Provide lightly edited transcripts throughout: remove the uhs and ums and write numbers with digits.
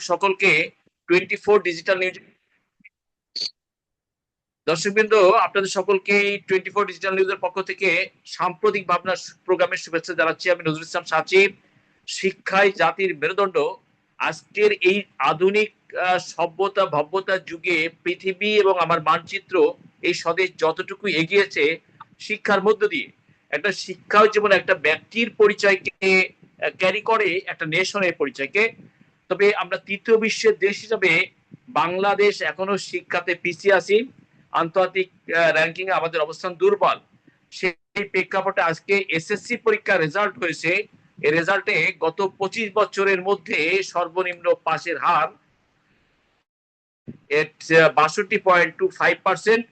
সকলকে 24 digital news দর্শকবৃন্দ, আপনাদের সকলকে 24 ডিজিটাল নিউজের পক্ষ থেকে সাম্প্রতিক ভাবনা প্রোগ্রামের শুভেচ্ছা জানাচ্ছি। আমি নজরুল ইসলাম সাচিব। শিক্ষাই জাতির মেরুদণ্ড। আজকের এই আধুনিক সভ্যতা ভব্যতার যুগে পৃথিবী এবং আমার মানচিত্র, এই স্বদেশ যতটুকু এগিয়েছে শিক্ষার মধ্য দিয়ে, একটা শিক্ষা যেমন একটা ব্যক্তির পরিচয়কে ক্যারি করে, একটা নেশনের পরিচয়কে। তবে আমরা তৃতীয় বিশ্বের দেশ হিসাবে বাংলাদেশ এখনো শিক্ষাতে পিছিয়ে আছি। আন্তর্জাতিক র্যাঙ্কিং এ আমাদের অবস্থান দুর্বল। সেই প্রেক্ষাপটে আজকে এসএসসি পরীক্ষার রেজাল্ট হয়েছে। এই রেজাল্টে গত 25 বছরের মধ্যে সর্বনিম্ন পাশের হার 62.25%।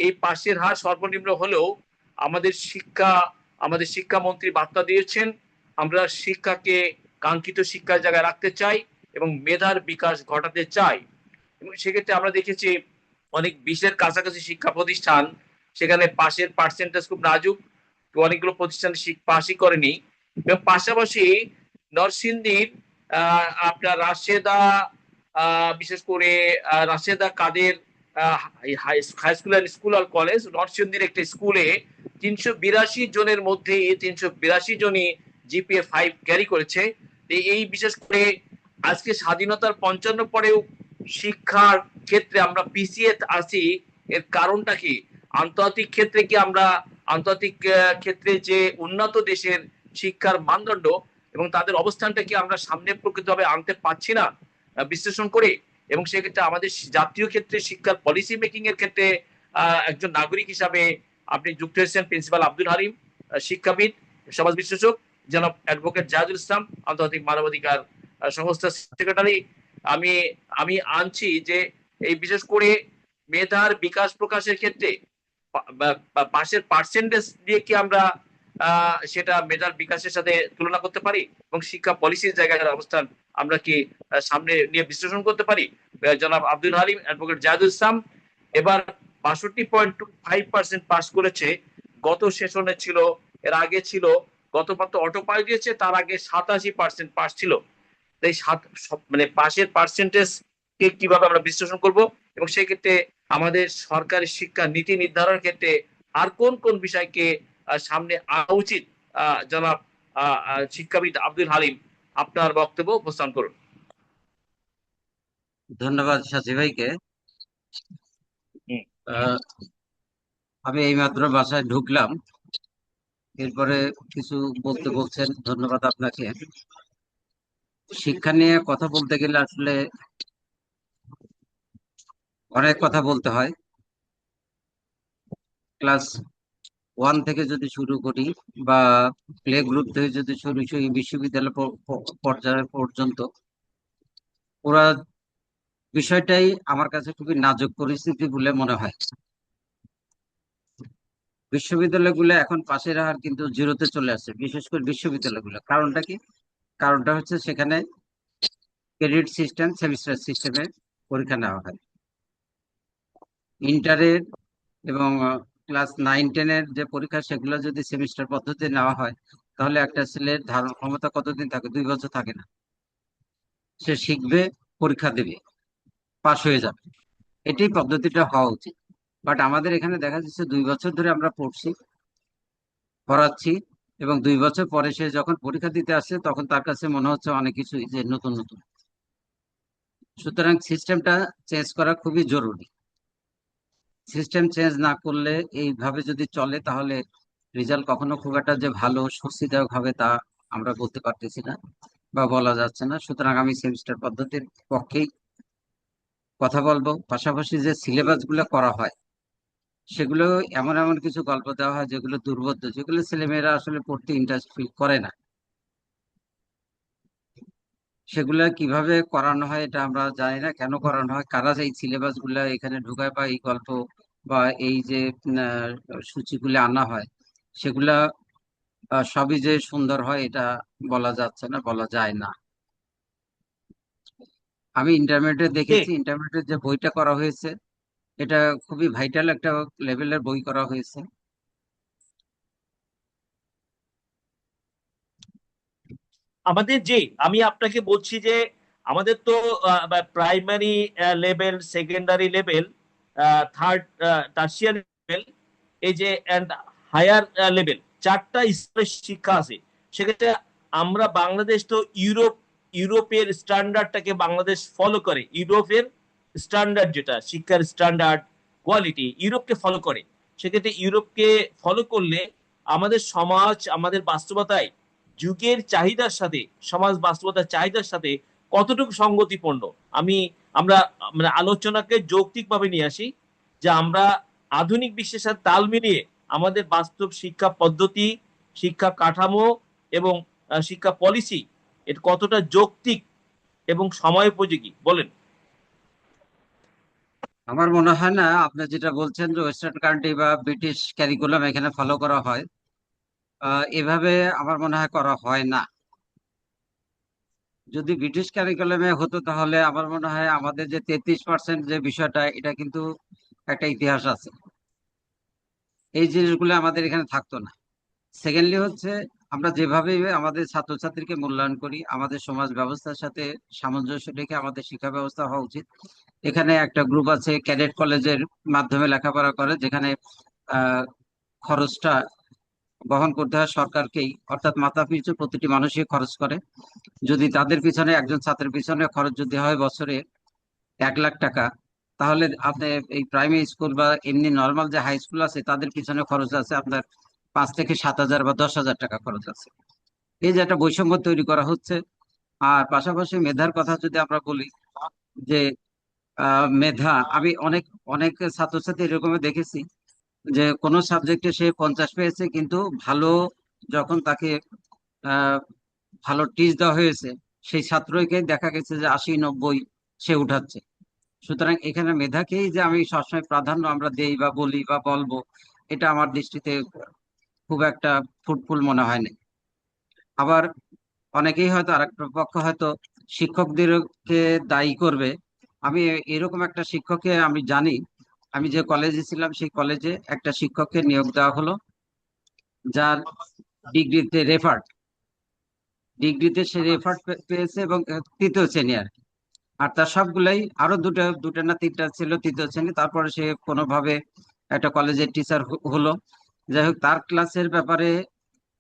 এই পাশের হার সর্বনিম্ন হলেও আমাদের শিক্ষামন্ত্রী বার্তা দিয়েছেন, আমরা শিক্ষাকে কাঙ্ক্ষিত শিক্ষার জায়গায় রাখতে চাই এবং মেধার বিকাশ ঘটাতে চাই। এবং সেক্ষেত্রে আমরা দেখেছি অনেক 20-এর কাছাকাছি শিক্ষা প্রতিষ্ঠান, সেখানে পাশের পার্সেন্টেজ খুব নাজুক, অনেকগুলো প্রতিষ্ঠান পাশই করেনি। এবং পাশাপাশি নরসিংদীর আপনার রাশেদা, বিশেষ করে Rasheda Kader high school and school আর কলেজ, নরসিংদীর একটা স্কুলে 382 জনের মধ্যে 382 জনই জিপিএ 5 ক্যারি করেছে। এই বিশেষ করে আজকে স্বাধীনতার 55 পরেও শিক্ষার ক্ষেত্রে আমরা পিছিয়ে আছি। এর কারণটা কি? আন্তর্জাতিক ক্ষেত্রে কি আমরা আন্তর্জাতিক ক্ষেত্রে যে উন্নত দেশের শিক্ষার মানদণ্ড এবং তাদের অবস্থানটা কি আমরা সামনে প্রকৃতভাবে আনতে পারছি না বিশ্লেষণ করে? এবং সেক্ষেত্রে আমাদের জাতীয় ক্ষেত্রে শিক্ষার পলিসি মেকিং এর ক্ষেত্রে একজন নাগরিক হিসাবে আপনি যুক্ত হয়েছেন প্রিন্সিপাল আব্দুল হালিম, শিক্ষাবিদ, সমাজ বিশ্লেষক, জনাব অ্যাডভোকেট জাহাজুল ইসলাম, আন্তর্জাতিক মানবাধিকার সংস্থার সেক্রেটারি। আমি আমি আনছি যে এই বিশেষ করে মেধার বিকাশ প্রকাশের ক্ষেত্রে পাশের পার্সেন্টেজ দিয়ে কি আমরা সেটা মেধার বিকাশের সাথে তুলনা করতে পারি এবং শিক্ষা পলিসির জায়গায় অবস্থান আমরা কি সামনে নিয়ে বিশ্লেষণ করতে পারি? জনাব আব্দুল হালিম, অ্যাডভোকেট জাহাজুল ইসলাম এবার 62.5% পাস করেছে। গত সেশনে ছিল, এর আগে ছিল, গত মাত্র অটো পাস দিয়েছে, তার আগে 87% পাস ছিল। এই মানে পাশের পার্সেন্টেজ কে কিভাবে আমরা বিশ্লেষণ করব এবং সেই ক্ষেত্রে আমাদের সরকারি শিক্ষা নীতি নির্ধারণের ক্ষেত্রে আর কোন কোন বিষয়কে সামনে আনা উচিত? জনাব শিক্ষাবিদ আব্দুল হালিম, আপনার বক্তব্য উপস্থাপন করুন। ধন্যবাদ সাথী ভাইকে। আমি এইমাত্র বাসায় ঢুকলাম, এরপরে কিছু বলতে বলছেন, ধন্যবাদ আপনাকে। শিক্ষা নিয়ে কথা বলতে গেলে আসলে অনেক কথা বলতে হয়। ক্লাস 1 থেকে যদি শুরু করি বা প্লে গ্রুপ থেকে যদি শুরু করি বিশ্ববিদ্যালয় পর্যায় পর্যন্ত, পুরা বিষয়টাই আমার কাছে খুবই নাজুক পরিস্থিতি বলে মনে হয়। বিশ্ববিদ্যালয়গুলো এখন পাশের হার কিন্তু জিরোতে চলে আসছে, বিশেষ করে বিশ্ববিদ্যালয়গুলো। কারণটা কি? কারণটা হচ্ছে সেখানে ক্রেডিট সিস্টেম, সেমিস্টার সিস্টেমে পরীক্ষা নেওয়া হয়। ইন্টারের এবং ক্লাস 9-10-এর যে পরীক্ষা, সেগুলো যদি সেমিস্টার পদ্ধতি নেওয়া হয়, তাহলে একটা ছেলের ধারণ ক্ষমতা কতদিন থাকে? 2 বছর থাকে না। সে শিখবে, পরীক্ষা দেবে, পাশ হয়ে যাবে। এটাই পদ্ধতিটা হওয়া উচিত। বাট আমাদের এখানে দেখা যাচ্ছে 2 বছর ধরে আমরা পড়াচ্ছি, এবং 2 বছর পরে সে যখন পরীক্ষা দিতে আসছে তখন তার কাছে মনে হচ্ছে অনেক কিছু যে নতুন নতুন। সুতরাং সিস্টেমটা চেঞ্জ করা খুবই জরুরি। সিস্টেম চেঞ্জ না করলে, এইভাবে যদি চলে, তাহলে রেজাল্ট কখনো খুব একটা যে ভালো স্বস্তিদায়ক হবে তা আমরা বলতে পারতেছি না বা বলা যাচ্ছে না। সুতরাং আমি সেমিস্টার পদ্ধতির পক্ষেই কথা বলবো। পাশাপাশি যে সিলেবাস গুলো করা হয়, সেগুলো এমন এমন কিছু গল্প দেওয়া হয় যেগুলো দুর্বোধ্য, যেগুলো ছেলেমেয়েরা আসলে পড়তে ইন্টারেস্ট ফিল করে না। সেগুলা কিভাবে করানো হয় এটা আমরা জানি না, কেন করানো হয়, কারা এই সিলেবাস গুলা এখানে ঢুকায়, বা এই গল্প বা এই যে সূচিগুলো আনা হয়, সেগুলা সবই যে সুন্দর হয় এটা বলা যাচ্ছে না, বলা যায় না। আমি ইন্টারমিডিয়েটে দেখেছি, ইন্টারমিডিয়েট যে বইটা করা হয়েছে, এটা খুবই ভাইটাল একটা লেভেলের বই করা হয়েছে। আমাদের যে, আমি আপনাকে বলছি যে আমাদের তো primary level, secondary level, third tertiary level, এই যে অ্যান্ড হায়ার লেভেল, চারটা স্তরের শিক্ষা আছে। সেক্ষেত্রে আমরা বাংলাদেশ তো ইউরোপের স্ট্যান্ডার্ডটাকে বাংলাদেশ ফলো করে। ইউরোপের স্ট্যান্ডার্ড যেটা শিক্ষার স্ট্যান্ডার্ড, কোয়ালিটি, ইউরোপকে ফলো করে। সেক্ষেত্রে ইউরোপকে ফলো করলে আমাদের সমাজ, আমাদের বাস্তবতায় যুগের চাহিদার সাথে, সমাজ বাস্তবতার চাহিদার সাথে কতটুকু সঙ্গতিপূর্ণ, আমি আমরা মানে আলোচনাকে যৌক্তিকভাবে নিয়ে আসি যে আমরা আধুনিক বিশ্বের সাথে তাল মিলিয়ে আমাদের বাস্তব শিক্ষা পদ্ধতি, শিক্ষা কাঠামো এবং শিক্ষা পলিসি এটা কতটা যৌক্তিক এবং সময়োপযোগী বলেন। আমার মনে হয় না আপনি যেটা বলছেন যে ওয়েস্টার্ন কান্ট্রি বা ব্রিটিশ ক্যারিকুলাম এখানে ফলো করা হয়, এভাবে আমার মনে হয় করা হয় না। যদি ব্রিটিশ ক্যারিকুলামে হতো তাহলে আমার মনে হয় আমাদের যে 33% যে বিষয়টা, এটা কিন্তু একটা ইতিহাস আছে, এই জিনিসগুলো আমাদের এখানে থাকতো না। সেকেন্ডলি হচ্ছে আমরা যেভাবে আমাদের ছাত্রছাত্রীকে মূল্যায়ন করি, আমাদের সমাজ ব্যবস্থার সাথে সামঞ্জস্য রেখে আমাদের শিক্ষা ব্যবস্থা হওয়া উচিত। এখানে একটা গ্রুপ আছে ক্যাডেট কলেজের মাধ্যমে লেখাপড়া করে, যেখানে আহ খরচটা বহন করতে হয় সরকারকেই, অর্থাৎ মাথা পিছু প্রতিটি মানুষই খরচ করে। যদি তাদের পিছনে, একজন ছাত্রের পিছনে খরচ যদি হয় বছরে 1 লাখ টাকা, তাহলে আপনি এই প্রাইমারি স্কুল বা এমনি নর্মাল যে হাই স্কুল আছে তাদের পিছনে খরচ আছে আপনার 5 থেকে 7 হাজার বা 10 হাজার টাকা খরচ আছে। এই যে একটা বৈষম্য তৈরি করা হচ্ছে। আর পাশাপাশি মেধার কথা যদি আমরা বলি, যে মেধা, আমি অনেক অনেক ছাত্রছাত্রী এরকম দেখেছি যে কোনো সাবজেক্টে সে 50 পেয়েছে, কিন্তু ভালো, যখন তাকে আহ ভালো টিচ দেওয়া হয়েছে, সেই ছাত্রকে দেখা গেছে যে 80 90 সে উঠাচ্ছে। সুতরাং এখানে মেধাকেই যে আমি সবসময় প্রাধান্য আমরা দেই বা বলি বা বলবো, এটা আমার দৃষ্টিতে খুব একটা ফ্রুটফুল মনে হয় না। আবার অনেকেই হয়তো, আরেকটা পক্ষ হয়তো শিক্ষকদেরকে দায়ী করবে। আমি এরকম একটা শিক্ষককে আমি জানি, আমি যে কলেজে ছিলাম সেই কলেজে একটা শিক্ষককে নিয়োগ দেওয়া হলো, যার ডিগ্রিতে রেফার্ড, ডিগ্রিতে সে রেফার্ড পেয়েছে, এবং তৃতীয় শ্রেণী আর কি। আর তার সবগুলাই, আরো দুটো দুটো না তিনটা ছিল তৃতীয় শ্রেণী, তারপরে সে কোনোভাবে একটা কলেজের টিচার হলো। যাই হোক, তার ক্লাসের ব্যাপারে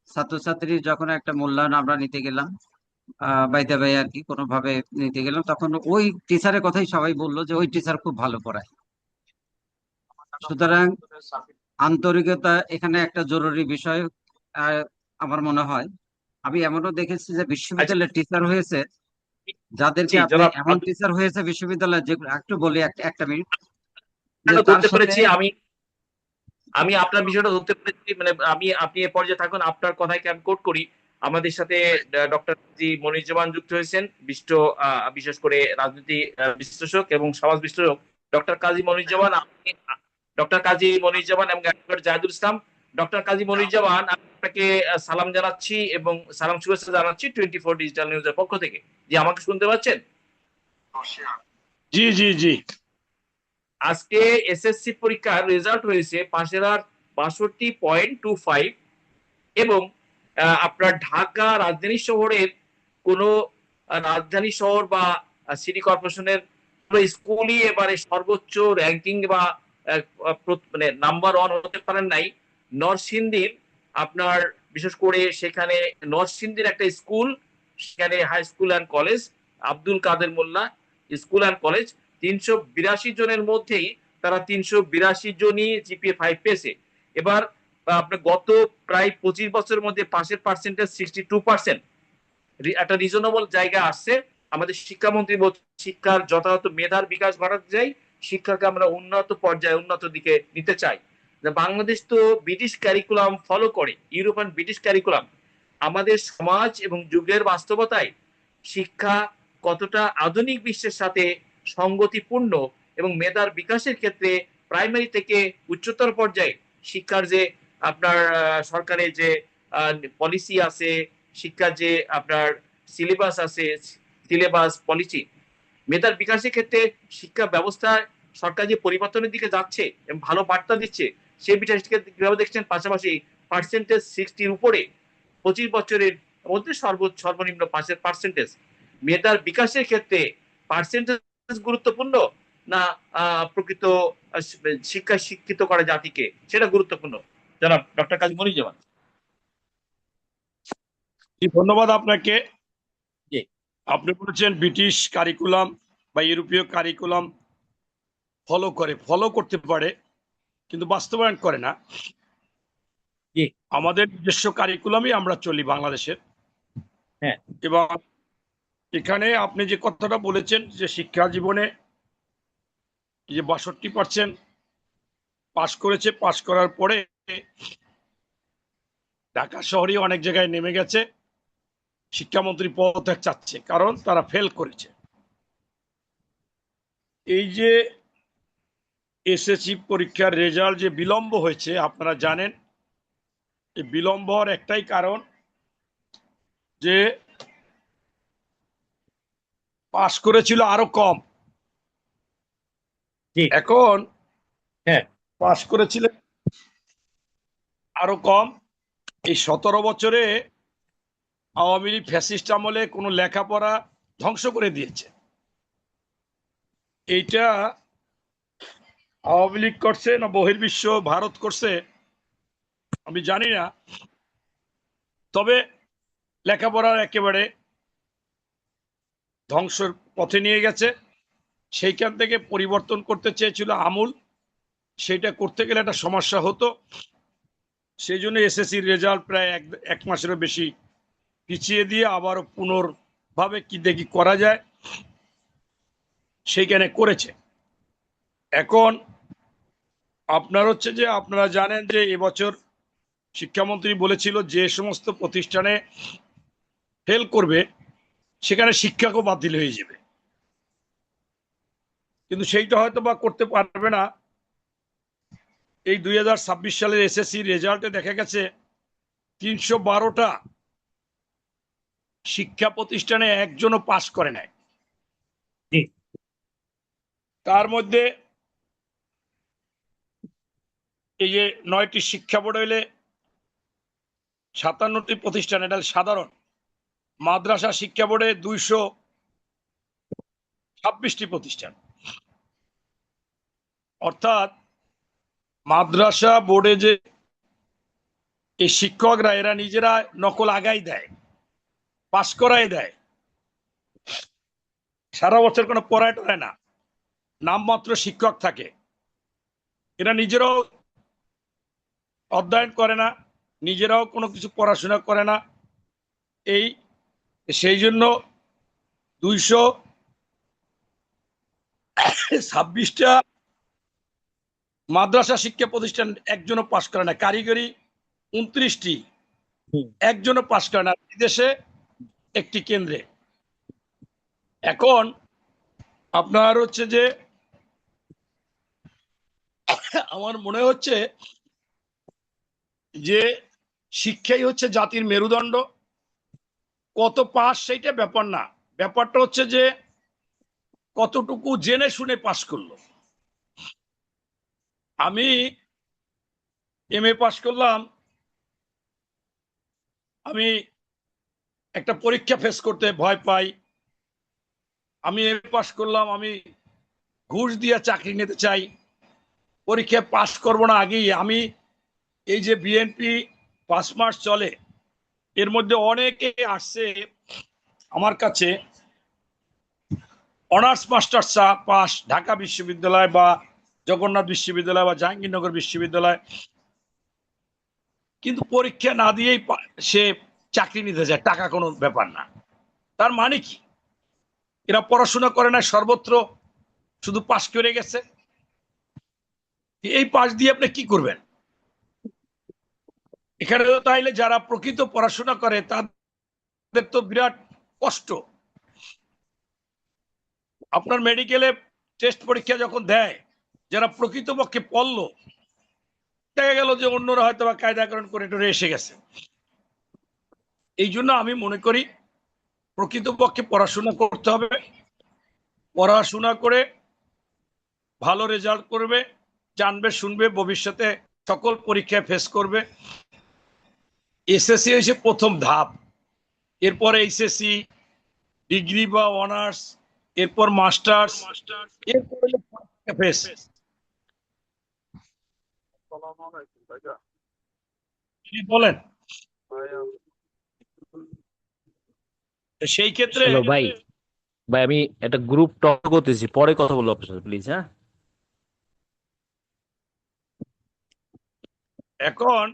ছাত্রছাত্রীর যখন একটা মূল্যায়ন আমরা নিতে গেলাম, বাইতে বাই আর কি, কোনোভাবে নিতে গেলাম, তখন ওই টিচারের কথাই সবাই বললো যে ওই টিচার খুব ভালো পড়ায়। সুতরাং আন্তরিকতা এখানে একটা জরুরি বিষয়। আহ, আমার মনে হয়, আমি এমনও দেখেছি যে আচ্ছা, বিশ্ববিদ্যালয়ের টিচার হয়েছে, যাদেরকে জি আপনি, জনাব, এমন টিচার হয়েছে বিশ্ববিদ্যালয়ে, যে একটু বলি একটা মিনিট, যে আমি তার ধরতে সাথে, পেরেছি, আমি আমি আপনার বিষয়টা ধরতে পেরেছি। মানে আপনি এ পর্যায়ে থাকুন, আপনার কথাকে আমি কোট করি। আমাদের সাথে ডক্টর জি মনিরুজ্জামান যুক্ত হয়েছেন, বিশিষ্ট বিশেষ করে রাজনীতি বিশ্লেষক এবং সমাজ বিশ্লেষক ডক্টর কাজী মনিরুজ্জামান। ডক্টর কাজী মনিরুজ্জামান এবং অ্যাডভোকেট জাহিদুল ইসলাম। ডক্টর কাজী মনিরুজ্জামান, আমি আপনাকে সালাম জানাচ্ছি এবং সালাম শুভেচ্ছা জানাচ্ছি 24 ডিজিটাল নিউজের পক্ষ থেকে। জি, আমাকে শুনতে পাচ্ছেন? জি জি জি। আজকে এসএসসি পরীক্ষার রেজাল্ট হয়েছে, পাশের হার 62.25, এবং আপনার ঢাকা রাজধানী শহরের কোন রাজধানী শহর বা সিটি কর্পোরেশনের স্কুলই এবারে সর্বোচ্চ র্যাঙ্কিং বা মানে নাম্বার ওয়ান হতে পারেন নাই। নরসিংদীর আপনার, বিশেষ করে সেখানে নরসিংদীর একটা স্কুল, সেখানে high school and college, Abdul Kader Molla school and college, 382 জনের মধ্যেই তারা 382 জনই জিপিএ 5 পেয়েছে। এবার আপনার গত প্রায় 25 বছরের মধ্যে পাশের পার্সেন্টেজ 62%, একটা রিজনেবল জায়গা আসছে। আমাদের শিক্ষামন্ত্রী শিক্ষার যথাযথ মেধার বিকাশ ঘটাতে চাই, শিক্ষাকে আমরা উন্নত পর্যায়ে, উন্নত দিকে নিতে চাই। বাংলাদেশ তো ব্রিটিশ ক্যারিকুলাম ফলো করে, ইউরোপিয়ান ব্রিটিশ ক্যারিকুলাম। আমাদের সমাজ এবং যুগের বাস্তবতায় শিক্ষা কতটা আধুনিক বিশ্বের সাথে সঙ্গতিপূর্ণ এবং মেধার বিকাশের ক্ষেত্রে প্রাইমারি থেকে উচ্চতর পর্যায়ে শিক্ষার যে আপনার সরকারের যে পলিসি আছে, শিক্ষার যে আপনার সিলেবাস আছে, সিলেবাস পলিসি, মেধার বিকাশের ক্ষেত্রে শিক্ষা ব্যবস্থা সরকার যে পরিবর্তনের দিকে যাচ্ছে এবং ভালো বার্তা দিচ্ছে, সেই বিষয়টিকে কিভাবে দেখছেন? পাশাপাশি পার্সেন্টেজ 60-র উপরে 25 বছরের মধ্যে সর্বনিম্ন পাশের পার্সেন্টেজ, মেধার বিকাশের ক্ষেত্রে পার্সেন্টেজ গুরুত্বপূর্ণ না প্রকৃত শিক্ষায় শিক্ষিত করা জাতিকে সেটা গুরুত্বপূর্ণ? জনাব ডক্টর কাজী মনিরুজ্জামান। ধন্যবাদ আপনাকে। জি আপনি বলেছেন ব্রিটিশ কারিকুলাম বা ইউরোপীয় কারিকুলাম ফলো করতে পারে, কিন্তু বাস্তবায়ন করে না। জি আমাদের নিজস্ব কারিকুলামই আমরা চলি বাংলাদেশের। হ্যাঁ এবং এখানে আপনি যে কথাটা বলেছেন যে শিক্ষা জীবনে যে 62% পাশ করেছে, পাশ করার পরে ঢাকা শহরে অনেক জায়গায় নেমে গেছে, শিক্ষামন্ত্রী পদত্যাগ চাচ্ছে, কারণ তারা ফেল করেছে। এই যে এসএসসি পরীক্ষার রেজাল্ট যে বিলম্ব হয়েছে, আপনারা জানেন এই বিলম্ব হওয়ার একটাই কারণ যে পাশ করেছিল আরো কম, জি এখন হ্যাঁ পাশ করেছিল আরো কম। এই 17 বছরে আওয়ামী লীগ ফ্যাসিস্ট আমলে কোনো লেখাপড়া ধ্বংস করে দিয়েছে। এইটা আওয়ামী লীগ করছে না বহির্বিশ্ব ভারত করছে আমি জানি না, তবে লেখাপড়ার একেবারে ধ্বংসের পথে নিয়ে গেছে। সেইখান থেকে পরিবর্তন করতে চেয়েছিল আমূল, সেটা করতে গেলে একটা সমস্যা হতো। সেই জন্য এসএসসির রেজাল্ট প্রায় এক মাসেরও বেশি পিছিয়ে দিয়ে আবারও পুনর্ভাবে কি দেখি করা যায় সেইখানে করেছে। এখন আপনার হচ্ছে যে আপনারা জানেন যে এবছর শিক্ষামন্ত্রী বলেছিল যে সমস্ত প্রতিষ্ঠানে ফেল করবে সেখানে শিক্ষকও বাতিল হয়ে যাবে, কিন্তু সেইটা হয়তো বা করতে পারবে না। এই 2026 সালের এসএসসি রেজাল্টে দেখা গেছে 312টা শিক্ষা প্রতিষ্ঠানে একজনও পাস করে নাই। জি তার মধ্যে এই যে 9টি শিক্ষা বোর্ড হইলে 57টি প্রতিষ্ঠান, এটা সাধারণ। মাদ্রাসা শিক্ষা বোর্ডে 226টি প্রতিষ্ঠান, অর্থাৎ মাদ্রাসা বোর্ডে যে এই শিক্ষকরা এরা নিজেরা নকল আগাই দেয়, পাস করাই দেয়, সারা বছর কোনো পড়ায় টড়ায় না, নামমাত্র শিক্ষক থাকে। এরা নিজেরাও অধ্যয়ন করে না, নিজেরাও কোনো কিছু পড়াশোনা করে না। সেই জন্য 226টা মাদ্রাসা শিক্ষা প্রতিষ্ঠান একজনও পাস করে না। কারিগরি 29টি, একজনও পাস করে না, বিদেশে একটি কেন্দ্রে। এখন আপনার হচ্ছে যে আমার মনে হচ্ছে যে শিক্ষাই হচ্ছে জাতির মেরুদণ্ড। কত পাস সেইটা ব্যাপার না, ব্যাপারটা হচ্ছে যে কতটুকু জেনে শুনে পাস করলো। আমি এমএ পাস করলাম, আমি একটা পরীক্ষা ফেস করতে ভয় পাই। আমি এমএ পাস করলাম, আমি ঘুষ দিয়ে চাকরি নিতে চাই, পরীক্ষায় পাস করব না আগেই। আমি এই যে বিএনপি 5 মাস চলে, এর মধ্যে অনেকে আসছে আমার কাছে অনার্স মাস্টার্স পাস, ঢাকা বিশ্ববিদ্যালয় বা জগন্নাথ বিশ্ববিদ্যালয় বা জাহাঙ্গীরনগর বিশ্ববিদ্যালয়, কিন্তু পরীক্ষা না দিয়েই সে চাকরি নিতে যায়, টাকা কোনো ব্যাপার না। তার মানে কি? এরা পড়াশোনা করে না, সর্বত্র শুধু পাস করে গেছে। এই পাস দিয়ে আপনি কি করবেন? এখানে তাইলে যারা প্রকৃত পড়াশোনা করে তাদের তো বিরাট কষ্ট। আপনার মেডিকেলে টেস্ট পরীক্ষা যখন দেয়, যারা প্রকৃতপক্ষে পড়লো, দেখা গেল যে অন্যরা হয়তো বা কায়দাকরণ করে টরে এসে গেছে। এই জন্য আমি মনে করি প্রকৃতপক্ষে পড়াশোনা করতে হবে, পড়াশোনা করে ভালো রেজাল্ট করবে, জানবে শুনবে, ভবিষ্যতে সকল পরীক্ষায় ফেস করবে। এসএসসি হয়েছে প্রথম ধাপ, এরপরে এইচএসসি, ডিগ্রি বা অনার্স, এরপর মাস্টার্স, এরপর হলো ফেস। বলেন, সেই ক্ষেত্রে হ্যালো ভাই, ভাই আমি একটা গ্রুপ টক করতেছি, পরে কথা বলবো আপনার সাথে প্লিজ। হ্যাঁ, এখন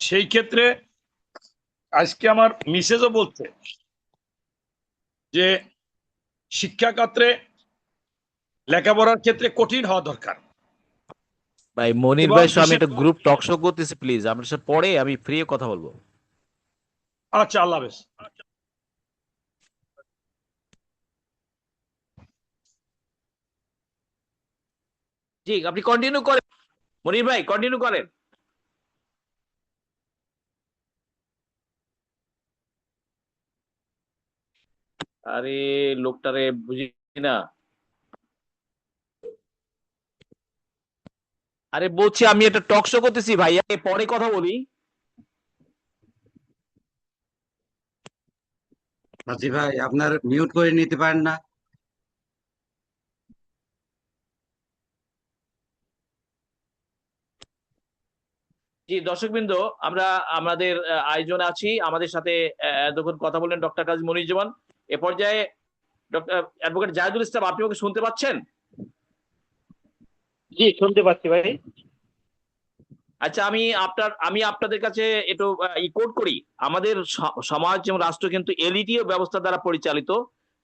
সেই ক্ষেত্রে আজকে আমার মিসেজও বলছে যে শিক্ষা ক্ষেত্রে লেখাপড়ার ক্ষেত্রে কঠিন হওয়া দরকার। ভাই মনির এবং ভাই সহ আমি বিশেষ একটা গ্রুপ টক শো করতেছি, প্লিজ আপনার সাথে পরে আমি ফ্রি কথা বলবো। আচ্ছা, আল্লাহ হাফেজ। জি, আপনি কন্টিনিউ করেন, মনির ভাই কন্টিনিউ করেন। আরে লোকটারে বুঝি না। আরে বলছি আমি একটা টক শো করতেছি ভাই, পরে কথা বলি। হাজি ভাই, আপনার মিউট করে নিতে পারেন না? জি দর্শকবৃন্দ, আমরা আমাদের আয়োজনে আছি, আমাদের সাথে এতক্ষণ কথা বললেন ডক্টর কাজী মনিরুজ্জামান। এ পর্যায়ে ডক্টর অ্যাডভোকেট জাহিদুল ইসলাম, আপনি ওকে শুনতে পাচ্ছেন? জি, শুনতে পাচ্ছি ভাই। আচ্ছা, আমি আপনাদের কাছে একটু কোট করি। আমাদের সমাজ এবং রাষ্ট্র কিন্তু এলিটীয় ব্যবস্থা দ্বারা পরিচালিত,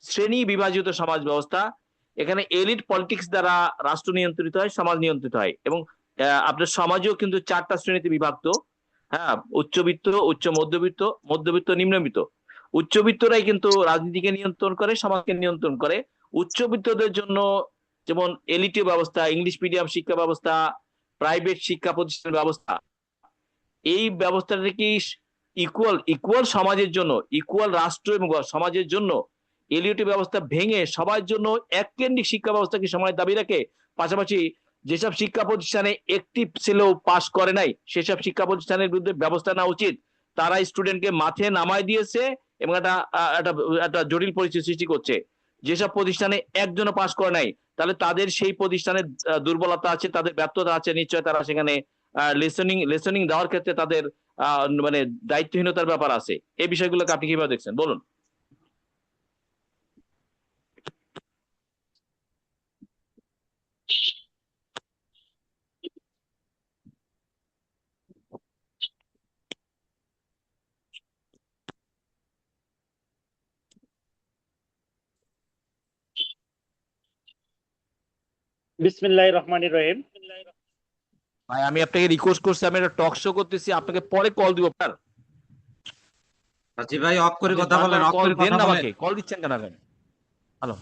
শ্রেণী বিভাজিত সমাজ ব্যবস্থা। এখানে এলিট পলিটিক্স দ্বারা রাষ্ট্র নিয়ন্ত্রিত হয়, সমাজ নিয়ন্ত্রিত হয়, এবং আপনার সমাজও কিন্তু 4টা শ্রেণীতে বিভক্ত। হ্যাঁ, উচ্চবিত্ত, উচ্চ মধ্যবিত্ত, মধ্যবিত্ত, নিম্নবিত্ত। উচ্চবিত্তরাই কিন্তু রাজনীতিকে নিয়ন্ত্রণ করে, সমাজকে নিয়ন্ত্রণ করে। উচ্চবিত্তদের জন্য যেমন এলিটীয় ব্যবস্থা, ইংলিশ মিডিয়াম শিক্ষা ব্যবস্থা, প্রাইভেট শিক্ষা প্রতিষ্ঠান ব্যবস্থা, এই ব্যবস্থাটা কি ইকুয়াল ইকুয়াল সমাজের জন্য, ইকুয়াল রাষ্ট্র এবং সমাজের জন্য এলিয়টি ব্যবস্থা ভেঙে সবার জন্য এক কেন্দ্রিক শিক্ষা ব্যবস্থা কি সমাজ দাবি রাখে? পাশাপাশি যেসব শিক্ষা প্রতিষ্ঠানে একটি ছেলেও পাস করে নাই, সেসব শিক্ষা প্রতিষ্ঠানের বিরুদ্ধে ব্যবস্থা নেওয়া উচিত। তারা স্টুডেন্টকে মাঠে নামায় দিয়েছে এবং একটা জটিল পরিস্থিতি সৃষ্টি করছে। যেসব প্রতিষ্ঠানে একজনও পাস করে নাই, তাহলে তাদের সেই প্রতিষ্ঠানের দুর্বলতা আছে, তাদের ব্যর্থতা আছে, নিশ্চয় তারা সেখানে লেসনিং দেওয়ার ক্ষেত্রে তাদের মানে দায়িত্বহীনতার ব্যাপার আছে। এই বিষয়গুলোকে আপনি কিভাবে দেখছেন বলুন। বিসমিল্লাহির রহমানির রহিম। ভাই আমি আপনাকে রিকোয়েস্ট করছি, আমি একটা টক শো করতেছি, আপনাকে পরে কল দিব স্যার। হাজি ভাই, অফ করে আপনি কথা বলেন, বারবার অফ কল করে দেন কথা না, বলেন। আমাকে কল দিচ্ছেন কেন এখন? হ্যালো।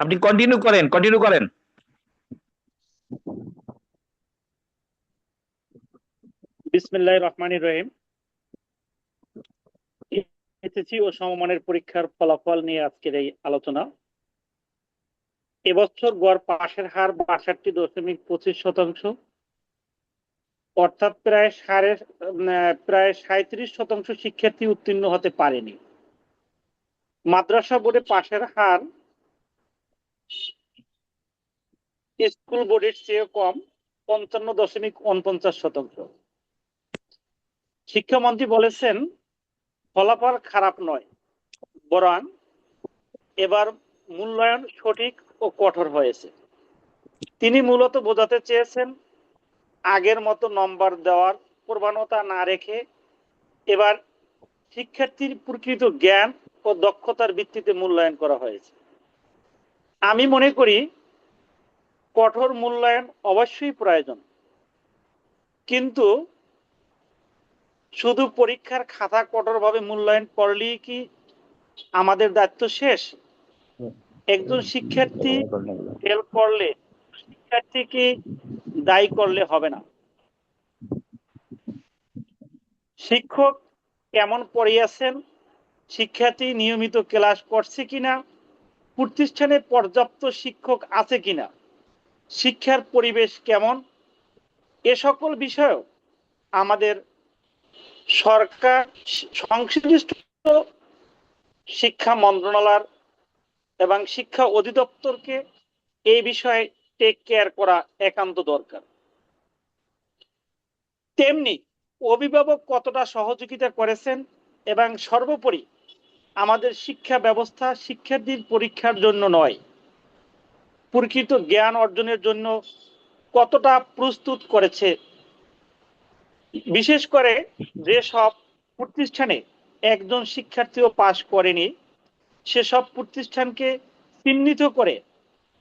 আপনি কন্টিনিউ করেন, কন্টিনিউ করেন। বিসমিল্লাহির রহমানির রহিম। এসএসসি ও সমমানের পরীক্ষার ফলাফল নিয়ে আজকের এই আলোচনা। এবছর গড় পাশের হার 62.25%, অর্থাৎ প্রায় 37% শিক্ষার্থী উত্তীর্ণ হতে পারেনি। মাদ্রাসা বোর্ডে পাশের হার স্কুল বোর্ডের চেয়ে কম, 55.49%। শিক্ষামন্ত্রী বলেছেন, ফলাফল খারাপ নয়, বরং এবার মূল্যায়ন সঠিক ও কঠোর হয়েছে। তিনি মূলত বোঝাতে চেয়েছেন, আগের মতো নম্বর দেওয়ার প্রবণতা না রেখে এবার শিক্ষার্থীর প্রকৃত জ্ঞান ও দক্ষতার ভিত্তিতে মূল্যায়ন করা হয়েছে। আমি মনে করি কঠোর মূল্যায়ন অবশ্যই প্রয়োজন, কিন্তু শুধু পরীক্ষার খাতা কঠোরভাবে মূল্যায়ন করলেই কি আমাদের দায়িত্ব শেষ? একজন শিক্ষার্থী ফেল করলে শিক্ষার্থীকে দায়ী করলে হবে না, শিক্ষক কেমন পড়িয়েছেন, শিক্ষার্থী নিয়মিত ক্লাস করছে কিনা, প্রতিষ্ঠানে পর্যাপ্ত শিক্ষক আছে কিনা, শিক্ষার পরিবেশ কেমন, এ সকল বিষয়েও আমাদের সরকার সংশ্লিষ্ট শিক্ষা মন্ত্রণালয় এবং শিক্ষা অধিদপ্তরকে এই বিষয়ে টেক কেয়ার করা একান্ত দরকার। তেমনি অভিভাবক কতটা সহযোগিতা করেছেন এবং সর্বোপরি আমাদের শিক্ষা ব্যবস্থা শিক্ষার্থীর পরীক্ষার জন্য নয়, প্রকৃত জ্ঞান অর্জনের জন্য কতটা প্রস্তুত করেছে। বিশেষ করে যেসব প্রতিষ্ঠানে একজন শিক্ষার্থীও পাশ করেনি সেসব প্রতিষ্ঠানকে চিহ্নিত করে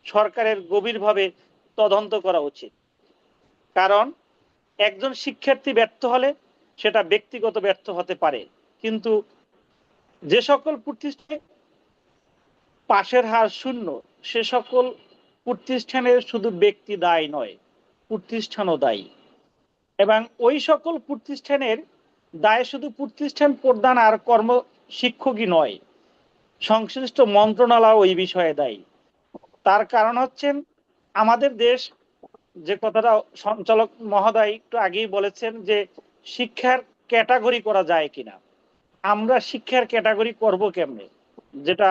সরকারের গভীরভাবে তদন্ত করা উচিত। কারণ একজন শিক্ষার্থী ব্যর্থ হলে সেটা ব্যক্তিগত ব্যর্থ হতে পারে, কিন্তু যে সকল প্রতিষ্ঠানে পাশের হার শূন্য সে সকল প্রতিষ্ঠানের শুধু ব্যক্তি দায়ী নয়, প্রতিষ্ঠানও দায়ী। এবং ওই সকল প্রতিষ্ঠানের দায় শুধু প্রতিষ্ঠান প্রদান আর কর্ম শিক্ষকই নয়, সংশ্লিষ্ট মন্ত্রণালয় ওই বিষয়ে দায়ী। তার কারণ হচ্ছেন আমাদের দেশ, যে কথাটা সঞ্চালক মহোদয় একটু আগেই বলেছেন যে শিক্ষার ক্যাটাগরি করা যায় কিনা। আমরা শিক্ষার ক্যাটাগরি করব কেমনে, যেটা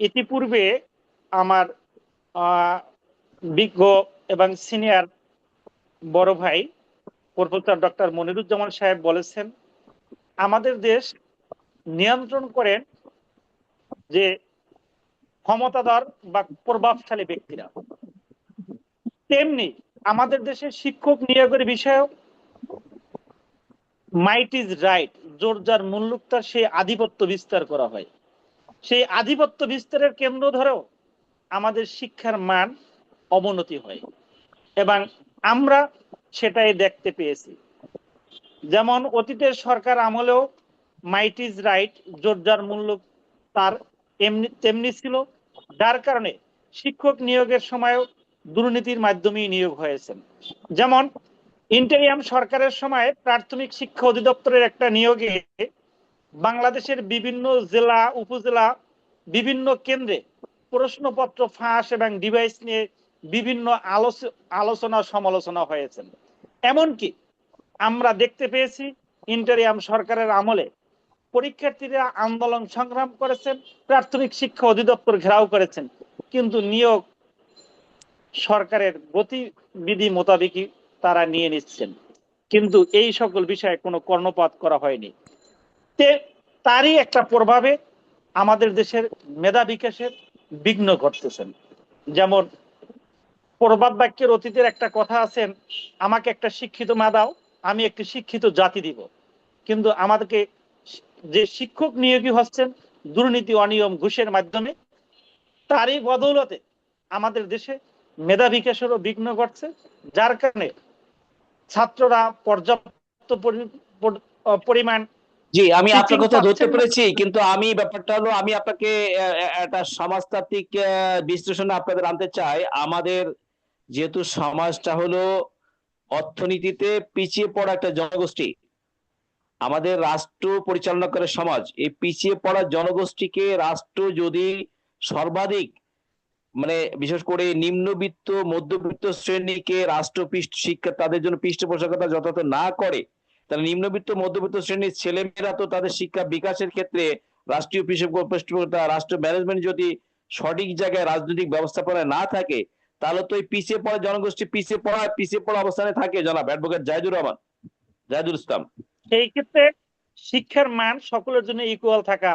ইতিপূর্বে আমার বিজ্ঞ এবং সিনিয়র বড় ভাই প্রফেসর ডক্টর মনিরুজ্জামান সাহেব বলেছেন, আমাদের দেশ নিয়ন্ত্রণ করেন যে ক্ষমতাধর বা প্রভাবশালী ব্যক্তিরা, তেমনি আমাদের দেশে শিক্ষক নিয়োগের বিষয়েও মাইট ইজ রাইট, জোর যার মুল্লুক তার সেই আধিপত্য বিস্তার করা হয়। সেই আধিপত্য বিস্তারের কেন্দ্র ধরেও আমাদের শিক্ষার মান অবনতি হয় এবং আমরা সেটাই দেখতে পেয়েছি। যেমন অতীতের সরকার আমলেও মাইট ইজ রাইট, জোর যার মুল্লুক তার তেমনি ছিল, যার কারণে শিক্ষক নিয়োগের সময়ও দুর্নীতির মাধ্যমেই নিয়োগ হয়েছেন। যেমন ইন্টারিয়াম সরকারের সময় প্রাথমিক শিক্ষা অধিদপ্তরের একটা নিয়োগে বাংলাদেশের বিভিন্ন জেলা উপজেলা বিভিন্ন কেন্দ্রে প্রশ্নপত্র ফাঁস এবং ডিভাইস নিয়ে বিভিন্ন আলোচনা সমালোচনা হয়েছে। এমনকি আমরা দেখতে পেয়েছি ইন্টারিয়াম সরকারের আমলে পরীক্ষার্থীরা আন্দোলন সংগ্রাম করেছেন, প্রাথমিক শিক্ষা অধিদপ্তর ঘেরাও করেছেন, কিন্তু নিয়োগ সরকারের গতিবিধি মোতাবেকই তারা নিয়ে নিচ্ছেন, কিন্তু এই সকল বিষয়ে কোনো কর্ণপাত করা হয়নি। তারই একটা প্রভাবে আমাদের দেশের মেধা বিকাশের বিঘ্ন ঘটতেছেন। যেমন প্রবাদ বাক্যের অতীতের একটা কথা আছেন, আমাকে একটা শিক্ষিত মা দাও, আমি একটি শিক্ষিত জাতি দিব। কিন্তু আমাদেরকে যে শিক্ষক নিয়োগী হচ্ছেন দুর্নীতি অনিয়ম ঘুষের মাধ্যমে, তারই বদৌলতে আমাদের দেশে মেধা বিকাশেরও বিঘ্ন ঘটছে, যার কারণে ছাত্ররা পর্যাপ্ত পরিমাণ জি, আমি আপনার টিচিং কথা ধরতে পাচ্ছেন না। পেরেছি, কিন্তু আমি ব্যাপারটা হলো আমি আপনাকে একটা সমাজতাত্ত্বিক বিশ্লেষণে আপনাদের আনতে চাই। আমাদের যেহেতু সমাজটা হলো অর্থনীতিতে পিছিয়ে পড়া একটা জনগোষ্ঠী, আমাদের রাষ্ট্র পরিচালনা করে সমাজ, এই পিছিয়ে পড়া জনগোষ্ঠীকে রাষ্ট্র যদি সর্বাধিক মানে বিশেষ করে নিম্নবিত্ত মধ্যবিত্ত শ্রেণীকে রাষ্ট্র শিক্ষা তাদের জন্য পৃষ্ঠপোষকতা যথাযথ না করে, তাহলে নিম্নবিত্ত মধ্যবিত্ত শ্রেণীর ছেলেমেয়েরা তো তাদের শিক্ষা বিকাশের ক্ষেত্রে রাষ্ট্রীয় পৃষ্ঠপোষকতা রাষ্ট্র ম্যানেজমেন্ট যদি সঠিক জায়গায় রাজনৈতিক ব্যবস্থাপনায় না থাকে, তাহলে তো এই পিছিয়ে পড়া জনগোষ্ঠী পিছিয়ে পড়া অবস্থানে থাকে। জনাব অ্যাডভোকেট জাহিদুল ইসলাম। সেই ক্ষেত্রে শিক্ষার মান সকলের জন্য ইকুয়াল থাকা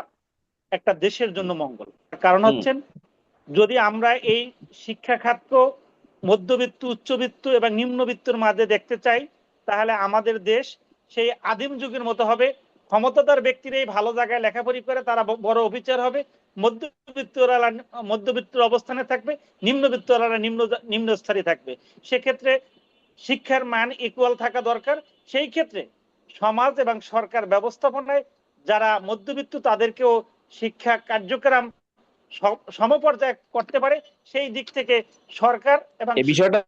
একটা দেশের জন্য মঙ্গল। কারণ হচ্ছেন যদি আমরা এই শিক্ষা খাত মধ্যবিত্ত উচ্চবিত্ত এবং নিম্নবিত্তর মাঝে দেখতে চাই, তাহলে আমাদের দেশ সেই আদিম যুগের মতো হবে। ক্ষমতাধর ব্যক্তিরাই ভালো জায়গায় লেখাপড়ি করে তারা বড় অফিসার হবে, মধ্যবিত্তরা মধ্যবিত্ত অবস্থানে থাকবে, নিম্নবিত্তরা নিম্নস্তরে থাকবে। সেক্ষেত্রে শিক্ষার মান ইকুয়াল থাকা দরকার। সেই ক্ষেত্রে সমাজ এবং সরকার ব্যবস্থাপনায় যারা মধ্যবিত্ত তাদেরকেও শিক্ষা কার্যক্রম সমপর্যায়ে করতে পারে, সেই দিক থেকে সরকার এবং এই বিষয়টা